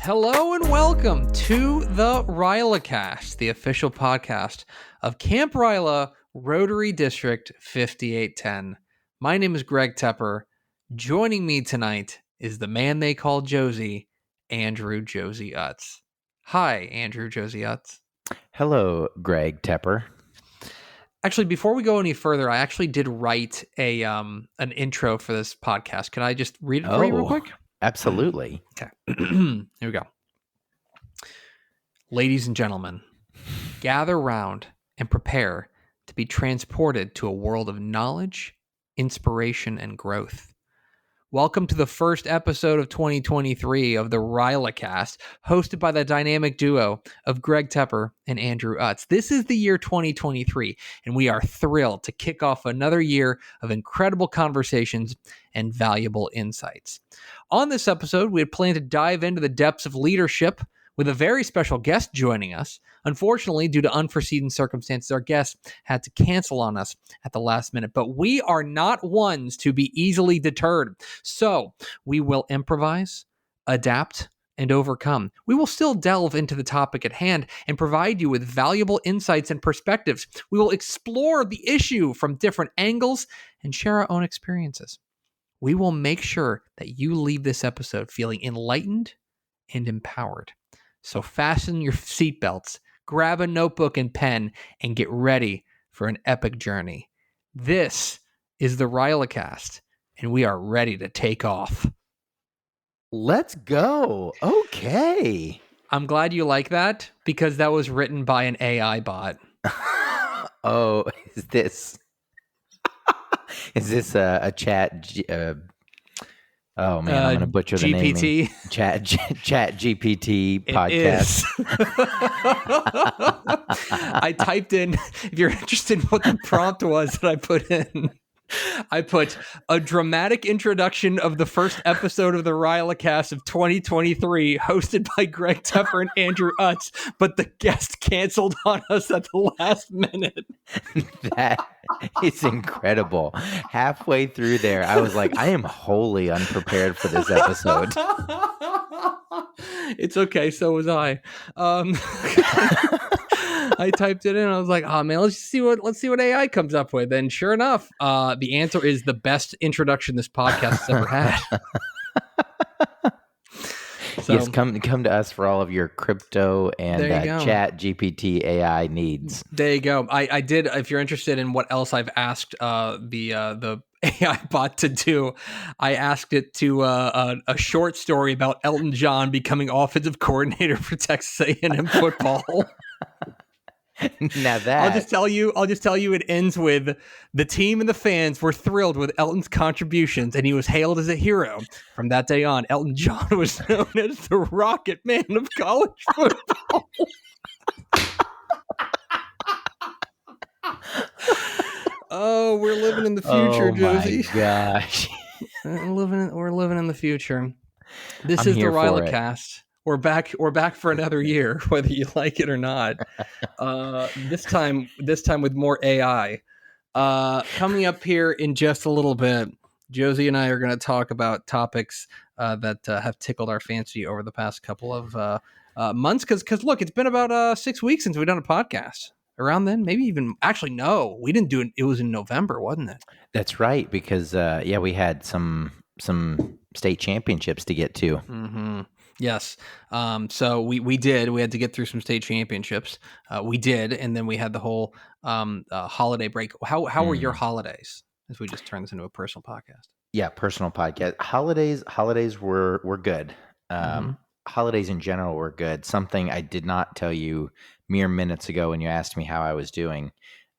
Hello and welcome to the RYLACast, the official podcast of Camp Ryla, Rotary District 5810. My name is Greg Tepper. Joining me tonight is the man they call Josey, Andrew Josey Utz. Hi, Andrew Josey Utz. Hello, Greg Tepper. Actually, before we go any further, I actually did write an intro for this podcast. Can I just read it for you real quick? Absolutely. Okay. Here we go. Ladies and gentlemen, gather round and prepare to be transported to a world of knowledge, inspiration, and growth. Welcome to the first episode of 2023 of the RYLACast, hosted by the dynamic duo of Greg Tepper and Andrew Utz. This is the year 2023, and we are thrilled to kick off another year of incredible conversations and valuable insights. On this episode, we had planned to dive into the depths of leadership with a very special guest joining us. Unfortunately, due to unforeseen circumstances, our guest had to cancel on us at the last minute. But we are not ones to be easily deterred. So we will improvise, adapt, and overcome. We will still delve into the topic at hand and provide you with valuable insights and perspectives. We will explore the issue from different angles and share our own experiences. We will make sure that you leave this episode feeling enlightened and empowered. So fasten your seatbelts, grab a notebook and pen, and get ready for an epic journey. This is the RYLACast, and we are ready to take off. Let's go. Okay. I'm glad you like that, because that was written by an AI bot. Oh, is this a chat? Oh man, I'm gonna butcher the GPT. name. Chat GPT podcast. I typed in, if you're interested in what the prompt was that I put in, I put a dramatic introduction of the first episode of the RYLACast of 2023, hosted by Greg Tepper and Andrew Utz, but the guest canceled on us at the last minute. That is incredible. Halfway through there, I was like, I am wholly unprepared for this episode. It's okay, so was I. I typed it in. I was like, "Oh man, let's see what AI comes up with." And sure enough, the answer is the best introduction this podcast has ever had. So, yes, come to us for all of your crypto and Chat GPT AI needs. There you go. I did. If you're interested in what else I've asked the AI bot to do, I asked it to a short story about Elton John becoming offensive coordinator for Texas A&M football. Now that I'll just tell you it ends with the team and the fans were thrilled with Elton's contributions and he was hailed as a hero. From that day on, Elton John was known as the Rocket Man of college football. Oh, we're living in the future, Josey. Oh my gosh. We're living in the future. This is the RYLACast. We're back for another year, whether you like it or not. This time with more AI. Coming up here in just a little bit, Josey and I are going to talk about topics that have tickled our fancy over the past couple of months. Because look, it's been about 6 weeks since we've done a podcast. Around then, maybe even actually no, we didn't do it. It was in November, wasn't it? That's right, because we had some state championships to get to. Mm-hmm. Yes. So we did. We had to get through some state championships. We did, and then we had the whole holiday break. How were your holidays? As we just turn this into a personal podcast. Yeah, personal podcast. Holidays were good. Holidays in general were good. Something I did not tell you mere minutes ago when you asked me how I was doing.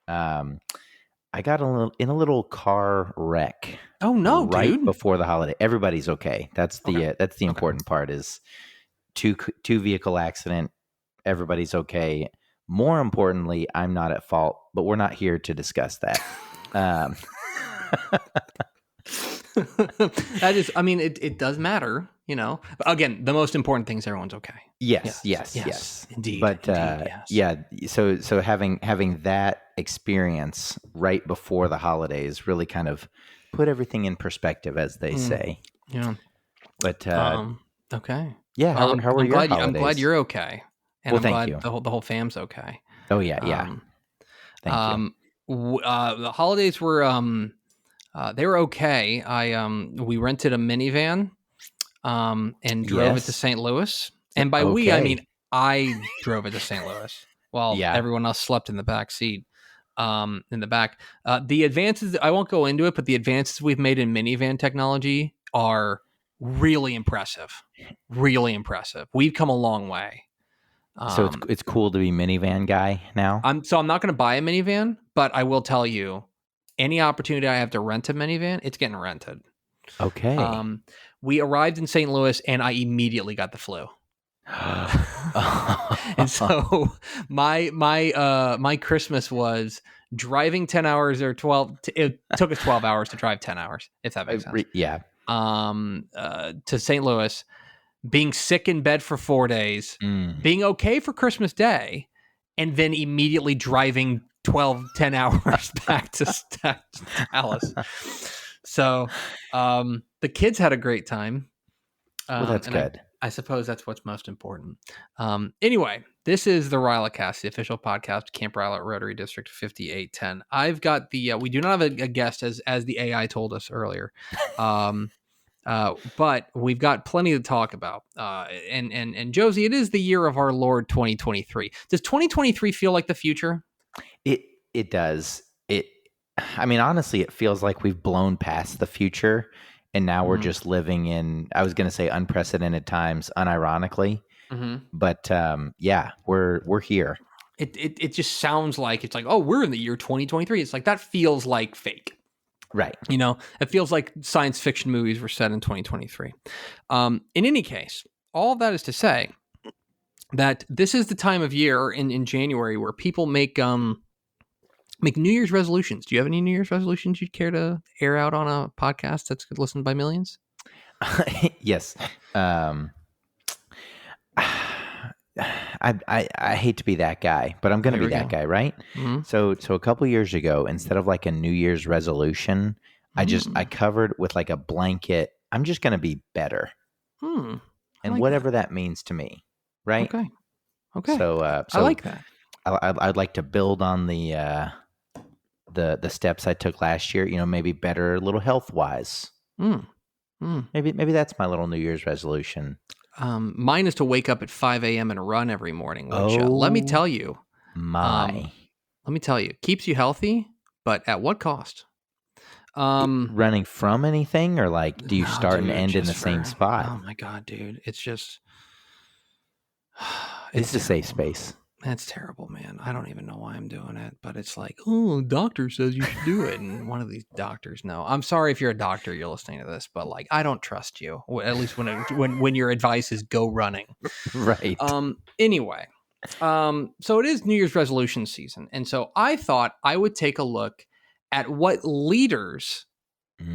I got in a little car wreck. Oh no, right dude. Before the holiday. Everybody's okay. That's the important part is two vehicle accident. Everybody's okay. More importantly, I'm not at fault, but we're not here to discuss that. That is, I mean, it does matter, you know. But again, the most important thing is everyone's okay. Yes. Indeed. But yes. yeah, so having that experience right before the holidays really kind of put everything in perspective, as they say. Yeah. But okay. Yeah, how were your I'm glad holidays? you're okay, and Well, I'm thank glad you. the whole fam's okay. Oh, yeah, yeah. Um, Thank you. the holidays were they were okay. We rented a minivan and drove it to Yes. St. Louis, and by we I mean Okay. I drove it to St. Louis while Yeah. everyone else slept in the back seat. In the back, the advances I won't go into it, but the advances we've made in minivan technology are really impressive. Really impressive. We've come a long way. So Um, it's cool to be minivan guy now? I'm not going to buy a minivan, but I will tell you, any opportunity I have to rent a minivan, it's getting rented. Okay. We arrived in St. Louis, and I immediately got the flu. And so my Christmas was driving 10 hours or 12. It took us 12 hours to drive 10 hours, if that makes sense. Yeah. To St. Louis, being sick in bed for 4 days, Mm. being okay for Christmas Day, and then immediately driving 10 hours back to Dallas. So the kids had a great time. Well, that's And good. I suppose that's what's most important. Anyway, this is the RYLACast, the official podcast, Camp Ryla at Rotary District 5810. I've got we do not have a guest as the AI told us earlier. But we've got plenty to talk about. And Josey, it is the year of our Lord 2023. Does 2023 feel like the future? It it does. I mean, honestly, it feels like we've blown past the future and now we're just living in, I was going to say unprecedented times, unironically. Mm-hmm. But yeah, we're here. It just sounds like it's like, oh, we're in the year 2023. It's like that feels like fake. Right. You know, it feels like science fiction movies were set in 2023. In any case, all that is to say that this is the time of year in January where people make New Year's resolutions. Do you have any New Year's resolutions you'd care to air out on a podcast that's listened by millions? Yes. I hate to be that guy, but I'm going to Here be we that go. guy, right? Mm-hmm. So a couple years ago, instead of like a New Year's resolution, I covered with like a blanket. I'm just going to be better, I and like that. whatever that means to me, right? Okay. So I like that. I'd like to build on the steps I took last year. You know, maybe better, a little health wise. Mm. Maybe that's my little New Year's resolution. Mine is to wake up at 5 a.m. and run every morning, which let me Oh tell you, my! keeps you healthy, but at what cost? Um, Running from anything, or like, do you no, start and dude, end in just the same for, spot? oh my God, dude. It's just, it's It's a safe terrible. space. That's terrible, man. I don't even know why I'm doing it, but it's like, oh, doctor says you should do it. And one of these doctors, no, I'm sorry if you're a doctor, you're listening to this, but like, I don't trust you. At least when your advice is go running. Right. Anyway, so it is New Year's resolution season. And so I thought I would take a look at what leaders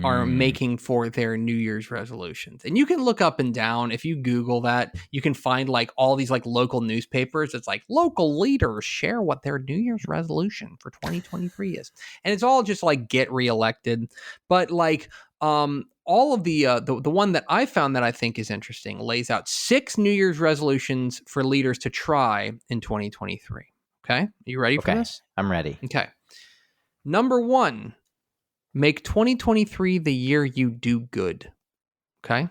are making for their New Year's resolutions. And you can look up and down. If you Google that, you can find like all these like local newspapers. It's like local leaders share what their New Year's resolution for 2023 is. And it's all just like get reelected. But like all of the one that I found that I think is interesting lays out 6 New Year's resolutions for leaders to try in 2023. Okay? Are you ready for Okay, this? I'm ready. Okay. Number 1, make 2023 the year you do good. Okay.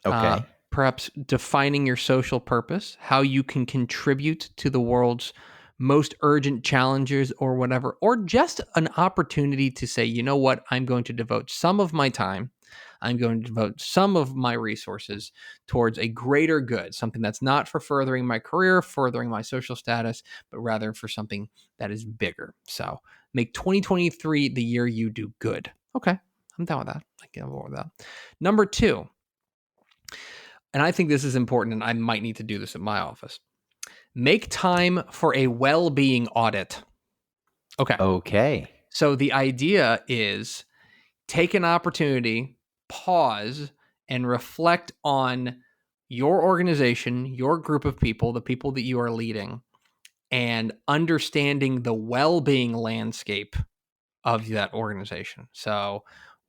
Okay. Perhaps defining your social purpose, how you can contribute to the world's most urgent challenges or whatever, or just an opportunity to say, you know what, I'm going to devote some of my time, I'm going to devote some of my resources towards a greater good, something that's not for furthering my career, furthering my social status, but rather for something that is bigger. So make 2023 the year you do good. Okay, I'm down with that. I can avoid that. Number 2, and I think this is important, and I might need to do this at my office. Make time for a well-being audit. Okay. Okay. So the idea is take an opportunity, pause, and reflect on your organization, your group of people, the people that you are leading, and understanding the well-being landscape of that organization. So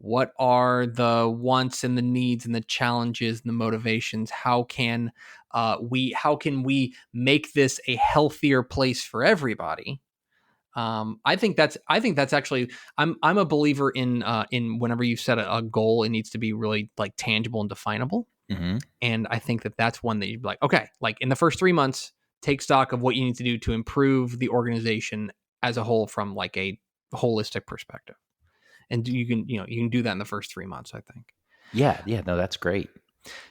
What are the wants and the needs and the challenges and the motivations? How can we make this a healthier place for everybody? I think that's actually, I'm a believer in whenever you set a goal, it needs to be really like tangible and definable. Mm-hmm. And I think that that's one that you'd be like, okay, like in the first 3 months, take stock of what you need to do to improve the organization as a whole from like a holistic perspective. And you can do that in the first 3 months, I think. Yeah. No, that's great.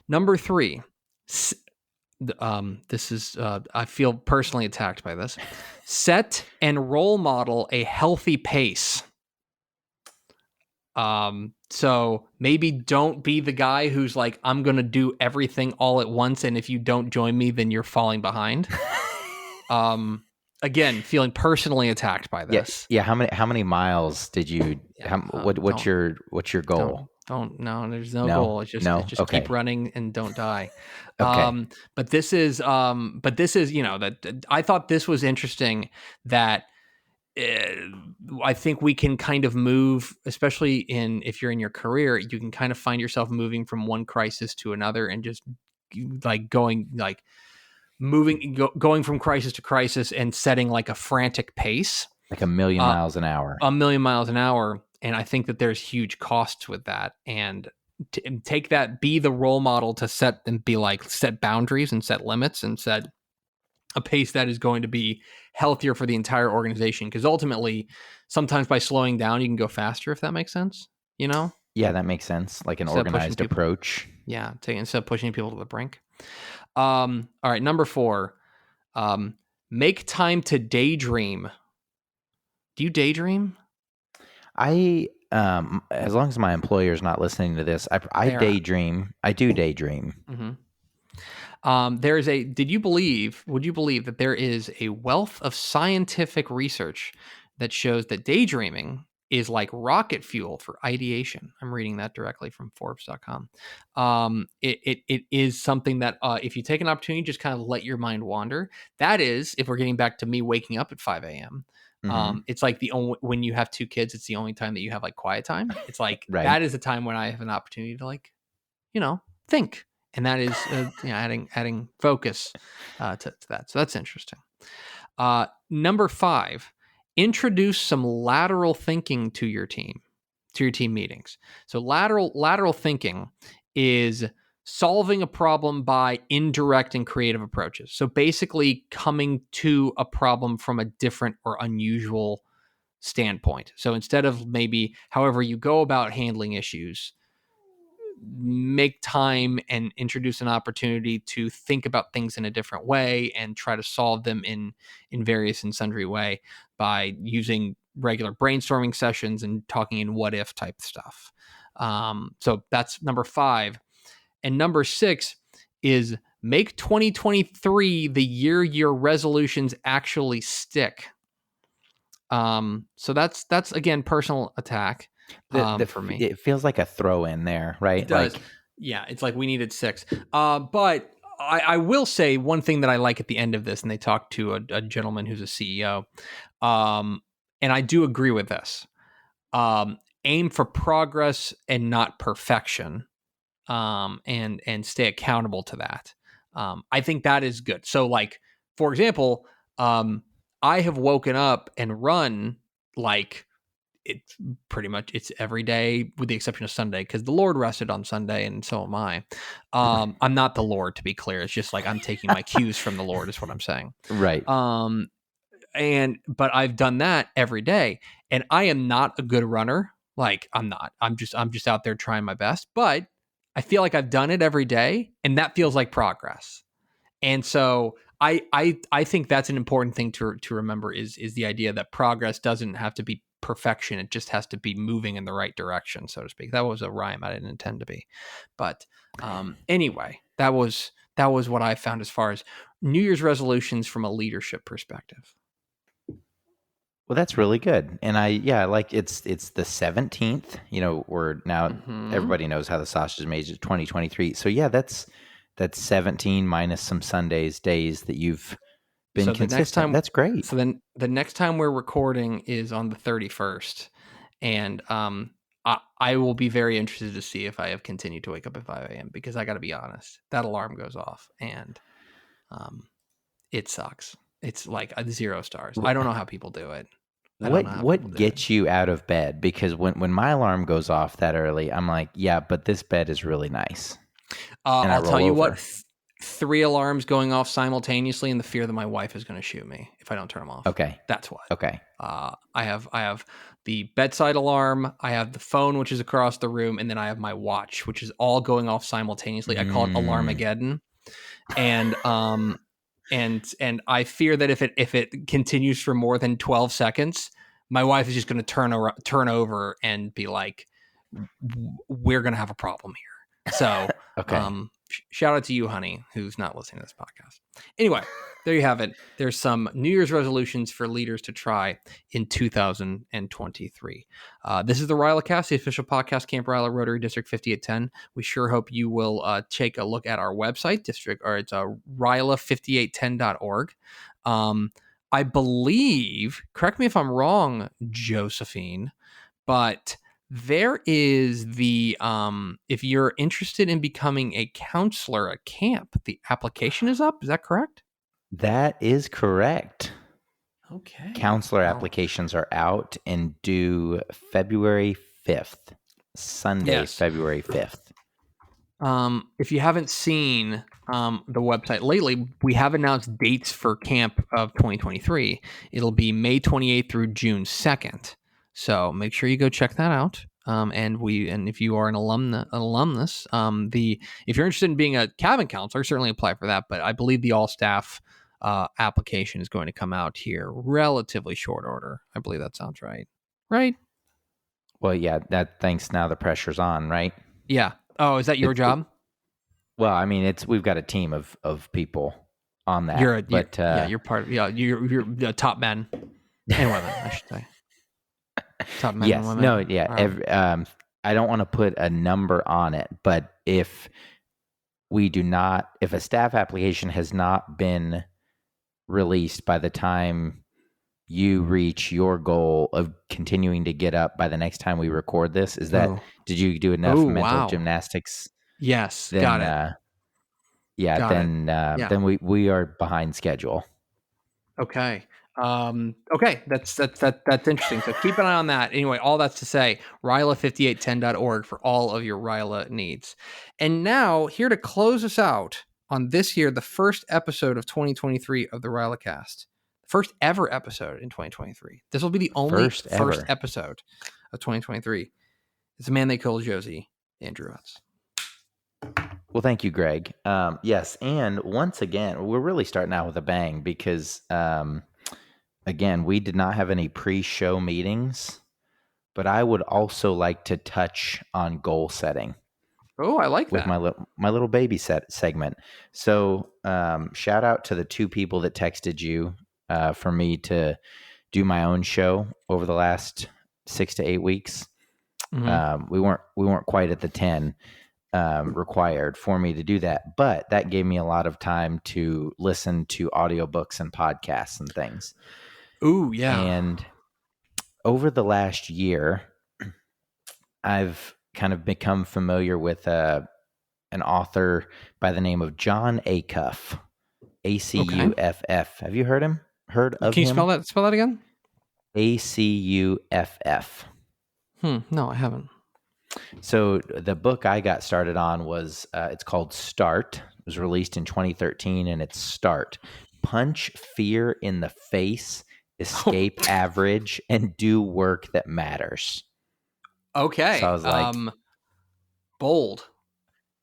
Number 3, this is I feel personally attacked by this. Set and role model a healthy pace. So maybe don't be the guy who's like, I'm gonna do everything all at once, and if you don't join me, then you're falling behind. Again, feeling personally attacked by this. Yeah. How many miles did you? What's your goal? No, there's no goal. It's just Okay. keep running and don't die. Okay. But this is that I thought this was interesting that I think we can kind of move, especially if you're in your career, you can kind of find yourself moving from one crisis to another and just like going from crisis to crisis and setting like a frantic pace, like a million miles an hour. And I think that there's huge costs with that. And take that, be the role model to set boundaries and set limits and set a pace that is going to be healthier for the entire organization. Because ultimately, sometimes by slowing down, you can go faster, if that makes sense. Yeah, that makes sense. Like an organized approach. Yeah, instead of pushing people to the brink. All right, number 4, make time to daydream. Do you daydream? As long as my employer is not listening to this, I daydream. I do daydream. Mm-hmm. Would you believe that there is a wealth of scientific research that shows that daydreaming is like rocket fuel for ideation? I'm reading that directly from Forbes.com. It is something that if you take an opportunity, just kind of let your mind wander. That is, if we're getting back to me waking up at 5 a.m., it's like when you have 2 kids, it's the only time that you have like quiet time. It's like right. That is a time when I have an opportunity to think. And that is adding focus to that. So that's interesting. Number 5, introduce some lateral thinking to your team meetings. So lateral thinking is solving a problem by indirect and creative approaches. So basically coming to a problem from a different or unusual standpoint. So instead of maybe however you go about handling issues, make time and introduce an opportunity to think about things in a different way and try to solve them in various and sundry way by using regular brainstorming sessions and talking in what if type stuff. So that's number 5. And number 6 is make 2023 the year your resolutions actually stick. So that's again, personal attack. For me, it feels like a throw in there, right? It does. Yeah, it's like we needed 6. But I will say one thing that I like at the end of this, and they talked to a gentleman who's a CEO, and I do agree with this. Aim for progress and not perfection, and stay accountable to that. I think that is good. So, like, for example, I have woken up and run like it's pretty much every day with the exception of Sunday because the Lord rested on Sunday and so am I. I'm not the Lord, to be clear. It's just like I'm taking my cues from the Lord is what I'm saying. Right. But I've done that every day and I am not a good runner. Like I'm not. I'm just out there trying my best, but I feel like I've done it every day and that feels like progress. And so I think that's an important thing to remember is the idea that progress doesn't have to be perfection. It just has to be moving in the right direction, so to speak. That was a rhyme. I didn't intend to be. But anyway, that was what I found as far as New Year's resolutions from a leadership perspective. Well, that's really good. And like it's the 17th, we're now everybody knows how the sausage is made. It's 2023. So yeah, that's 17 minus some days that you've been consistent. Next time, that's great. So then the next time we're recording is on the 31st. And I will be very interested to see if I have continued to wake up at 5 a.m. because I got to be honest, that alarm goes off and it sucks. It's like 0 stars. I don't know how people do it. I don't know how people What do it. gets you out of bed? Because when my alarm goes off that early, I'm like, yeah, but this bed is really nice, and I I'll tell roll you what, over. 3 alarms going off simultaneously in the fear that my wife is going to shoot me if I don't turn them off. Okay. That's what. Okay. I have the bedside alarm, I have the phone, which is across the room, and then I have my watch, which is all going off simultaneously. I call it Mm. Alarmageddon, and and I fear that if it continues for more than 12 seconds, my wife is just going to turn over and be like, "We're going to have a problem here." So, Okay. shout out to you, honey, who's not listening to this podcast. Anyway, there you have it. There's some New Year's resolutions for leaders to try in 2023. This is the RYLACast, the official podcast, Camp Ryla, Rotary District 5810. We sure hope you will take a look at our website, it's ryla5810.org. I believe, correct me if I'm wrong, Josephine, but there is the if you're interested in becoming a counselor at camp, the application is up. Is that correct? That is correct. Okay. Counselor All right. applications are out and due February 5th, Sunday, Yes. February 5th. If you haven't seen the website lately, we have announced dates for camp of 2023. It'll be May 28th through June 2nd. So make sure you go check that out. And if you are an alumnus, if you're interested in being a cabin counselor, certainly apply for that. But I believe the all staff application is going to come out here relatively short order. I believe that sounds right. Right? Well, yeah, that thanks. Now the pressure's on, right? Yeah. Oh, is that your job? Well, I mean, we've got a team of people on that, but You're part of you're the top men and women, I should say. Top men and yes, no, women. yeah. I don't want to put a number on it, but if a staff application has not been released by the time you reach your goal of continuing to get up by the next time we record this, did you do enough mental Wow. gymnastics? Yes, Then, got it. yeah, Got it. Yeah. then we are behind schedule. Okay. Okay, that's interesting. So keep an eye on that. Anyway, all that's to say, ryla5810.org for all of your Ryla needs. And now, here to close us out on this year, the first episode of 2023 of the RYLACast. First ever episode in 2023. This will be the only First first ever. episode of 2023. It's a man they call Josey, Andrew Utz. Well, thank you, Greg. Yes, and once again, we're really starting out with a bang because, again, we did not have any pre-show meetings, but I would also like to touch on goal setting Oh, I like with that. my little baby segment. So, shout out to the 2 people that texted you for me to do my own show over the last 6 to 8 weeks. Mm-hmm. We weren't quite at the 10 required for me to do that, but that gave me a lot of time to listen to audiobooks and podcasts and things. Ooh, yeah. And over the last year, I've kind of become familiar with an author by the name of John Acuff, Okay. Acuff. Have you heard of Can you him? spell that again? Acuff. No, I haven't. So the book I got started on was it's called Start. It was released in 2013, and it's Start. Punch fear in the face, escape average, and do work that matters. Okay. So I was like, Bold.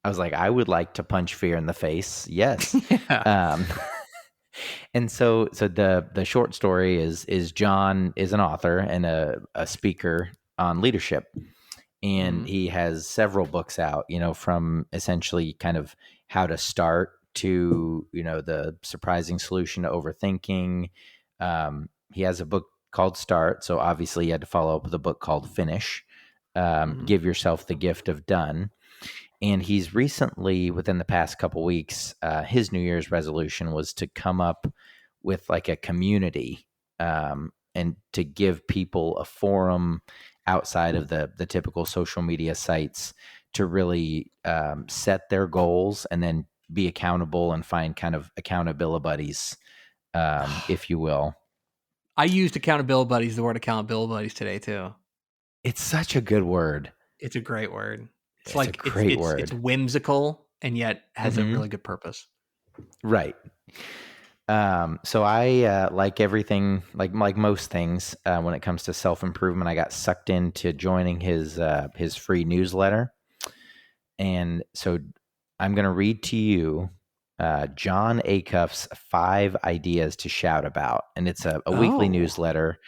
I would like to punch fear in the face. Yes. Yeah. And so the short story is John is an author and a speaker on leadership. And he has several books out, from essentially kind of how to start to, the surprising solution to overthinking. He has a book called Start. So obviously you had to follow up with a book called Finish. Give yourself the gift of done. And he's recently, within the past couple weeks, his New Year's resolution was to come up with like a community and to give people a forum outside of the typical social media sites to really set their goals and then be accountable and find kind of accountability buddies, if you will. I used accountability buddies, the word accountability buddies today too. It's such a good word. It's a great word. It's It's a like great it's word. whimsical and yet has a really good purpose. Right. So I like everything, like most things, when it comes to self-improvement. I got sucked into joining his free newsletter, and so I'm going to read to you John Acuff's 5 ideas to shout about, and it's a weekly newsletter,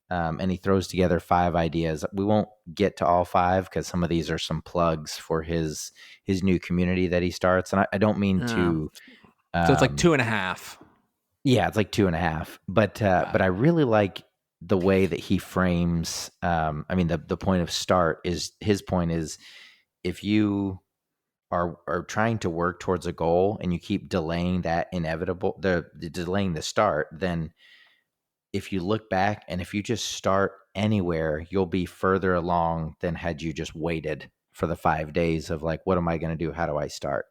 and he throws together 5 ideas. We won't get to all 5 because some of these are some plugs for his new community that he starts, and I don't mean to. So it's like 2.5. Yeah, it's like 2.5. But I really like the way that he frames. I mean, the point of start is his point is if you are trying to work towards a goal and you keep delaying that inevitable, the delaying the start, then if you look back and if you just start anywhere, you'll be further along than had you just waited for the 5 days of like, what am I going to do? How do I start?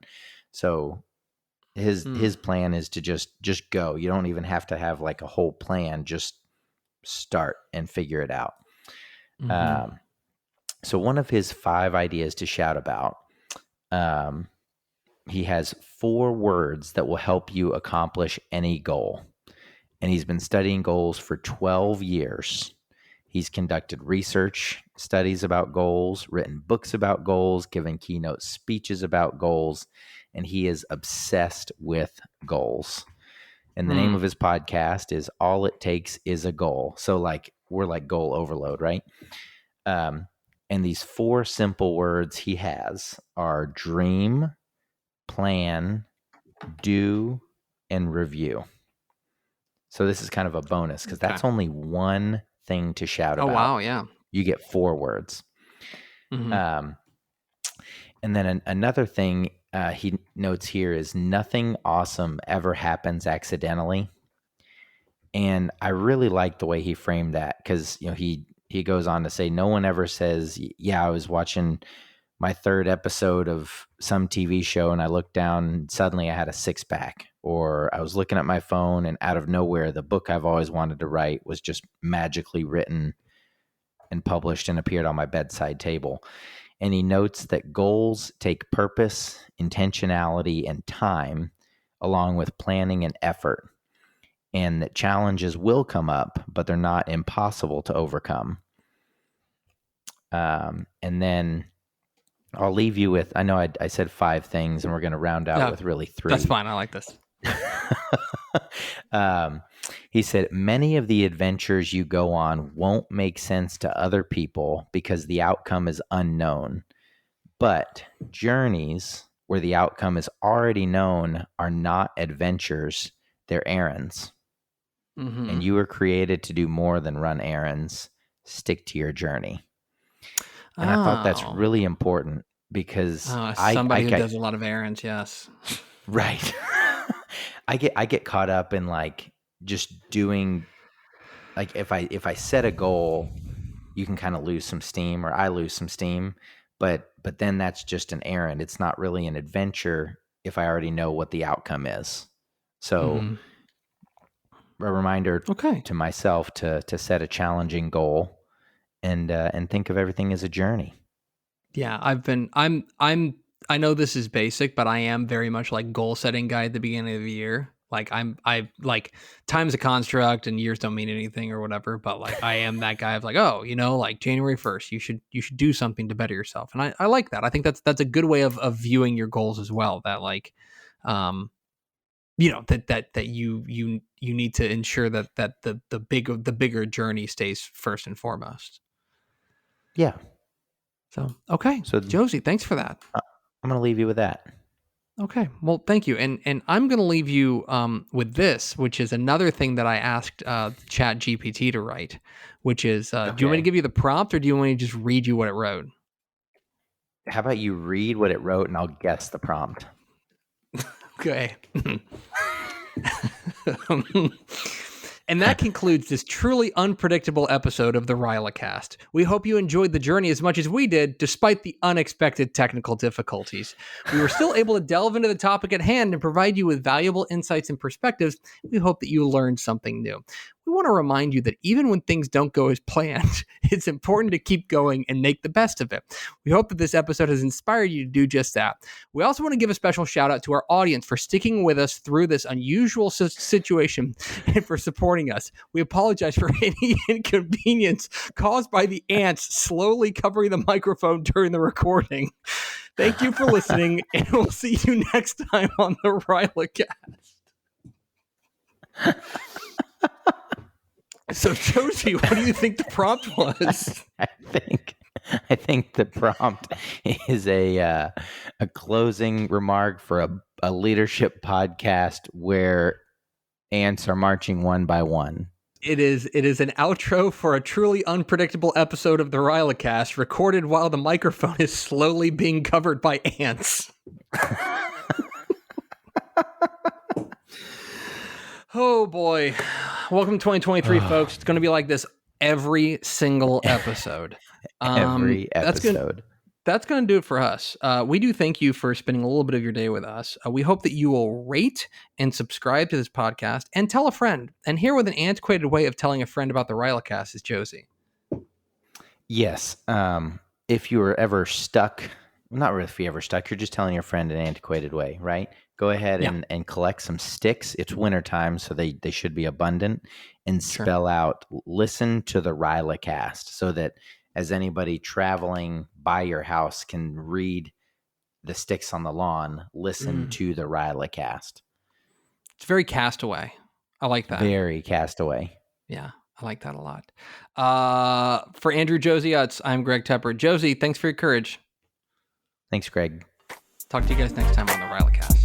So his plan is to just go. You don't even have to have like a whole plan. Just start and figure it out. So one of his 5 ideas to shout about, he has 4 words that will help you accomplish any goal. And he's been studying goals for 12 years. He's conducted research studies about goals, written books about goals, given keynote speeches about goals, and he is obsessed with goals. And the name of his podcast is All It Takes Is a Goal. So like we're like goal overload, right? And these 4 simple words he has are dream, plan, do, and review. So this is kind of a bonus because that's only one thing to shout about. Oh, wow, yeah. You get 4 words. And then another thing he notes here is nothing awesome ever happens accidentally. And I really like the way he framed that because, you know, he goes on to say no one ever says, yeah, I was watching my 3rd episode of some TV show and I looked down and suddenly I had a 6-pack, or I was looking at my phone and out of nowhere, the book I've always wanted to write was just magically written and published and appeared on my bedside table. And he notes that goals take purpose, intentionality, and time, along with planning and effort, and that challenges will come up, but they're not impossible to overcome. And then I'll leave you with, I know I said 5 things, and we're going to round out with really 3. That's fine. I like this. He said, many of the adventures you go on won't make sense to other people because the outcome is unknown. But journeys where the outcome is already known are not adventures, they're errands. And you were created to do more than run errands. Stick to your journey. And I thought that's really important because somebody who does a lot of errands, yes. Right. I get caught up in like just doing, like if I set a goal, you can kind of lose some steam, or I lose some steam, but then that's just an errand. It's not really an adventure if I already know what the outcome is. So a reminder to myself to set a challenging goal and think of everything as a journey. Yeah, I know this is basic, but I am very much like goal setting guy at the beginning of the year. Like I like time's a construct and years don't mean anything or whatever, but like I am that guy of like, oh, you know, like January 1st, you should do something to better yourself. And I like that. I think that's a good way of viewing your goals as well. That like you know, that you need to ensure that the bigger journey stays first and foremost. Yeah. So, okay. So Josey, thanks for that. I'm going to leave you with that. Okay. Well, thank you. And I'm going to leave you with this, which is another thing that I asked Chat GPT to write, which is, do you want me to give you the prompt or do you want me to just read you what it wrote? How about you read what it wrote and I'll guess the prompt? Okay. And that concludes this truly unpredictable episode of the RYLACast. We hope you enjoyed the journey as much as we did, despite the unexpected technical difficulties. We were still able to delve into the topic at hand and provide you with valuable insights and perspectives. We hope that you learned something new. We want to remind you that even when things don't go as planned, it's important to keep going and make the best of it. We hope that this episode has inspired you to do just that. We also want to give a special shout out to our audience for sticking with us through this unusual situation and for supporting us. We apologize for any inconvenience caused by the ants slowly covering the microphone during the recording. Thank you for listening, and we'll see you next time on the RYLACast. So, Josey, what do you think the prompt was? I think the prompt is a closing remark for a leadership podcast where ants are marching one by one. It is an outro for a truly unpredictable episode of the RYLACast, recorded while the microphone is slowly being covered by ants. Oh boy. Welcome to 2023, folks. It's going to be like this every single episode. Every episode. That's going to do it for us. We do thank you for spending a little bit of your day with us. We hope that you will rate and subscribe to this podcast and tell a friend. And here with an antiquated way of telling a friend about the RYLACast is Josey. Yes. If you were ever stuck, not really if you're ever stuck, you're just telling your friend an antiquated way, right? Go ahead and collect some sticks. It's wintertime, so they should be abundant. And spell out, listen to the RYLACast, so that as anybody traveling by your house can read the sticks on the lawn, listen to the RYLACast. It's very Castaway. I like that. Very Castaway. Yeah, I like that a lot. For Andrew, Josey, I'm Greg Tepper. Josey, thanks for your courage. Thanks, Greg. Talk to you guys next time on the RYLACast.